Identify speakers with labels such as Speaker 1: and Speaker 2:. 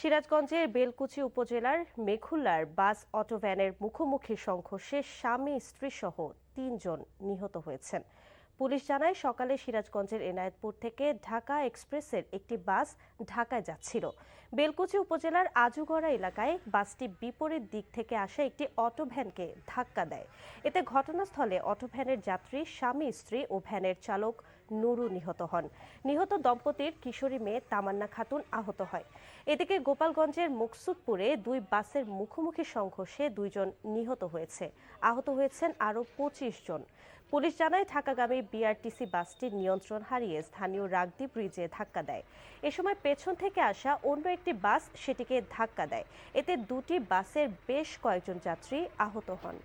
Speaker 1: সিরাজগঞ্জের বেলকুচি উপজেলার মেঘুল্লার বাস অটোভ্যানের মুখোমুখি সংঘর্ষে স্বামী স্ত্রীসহ ৩ জন নিহত হয়েছেন। পুলিশ জানায়, সকালে সিরাজগঞ্জের এনায়েতপুর থেকে ঢাকা এক্সপ্রেসের একটি বাস ঢাকায় যাচ্ছিল। বেলকুচি উপজেলার আজুগড়া এলাকায় বাসটি বিপরীত দিক থেকে আসা একটি অটোভ্যানকে ধাক্কা দেয়। এতে ঘটনাস্থলে অটোভ্যানের যাত্রী, স্বামী স্ত্রী ও ভ্যানের চালক নুরু নিহত হন। নিহত দম্পতির কিশোরী মেয়ে তামান্না খাতুন আহত হয়। এদিকে গোপালগঞ্জের মুকসুদপুরে 2 বাসের মুখোমুখি সংঘর্ষে 2 জন নিহত হয়েছে। আহত হয়েছেন আরও 25 জন। পুলিশ জানায়, ঢাকাগামী বিআরটিসি বাসটি নিয়ন্ত্রণ হারিয়ে স্থানীয় রাগদি ব্রিজে ধাক্কা দেয়। এ সময় পেছন থেকে আসা অন্য একটি বাস সেটিকে ধাক্কা দেয়। এতে 2টি বাসের বেশ কয়েকজন যাত্রী আহত হন।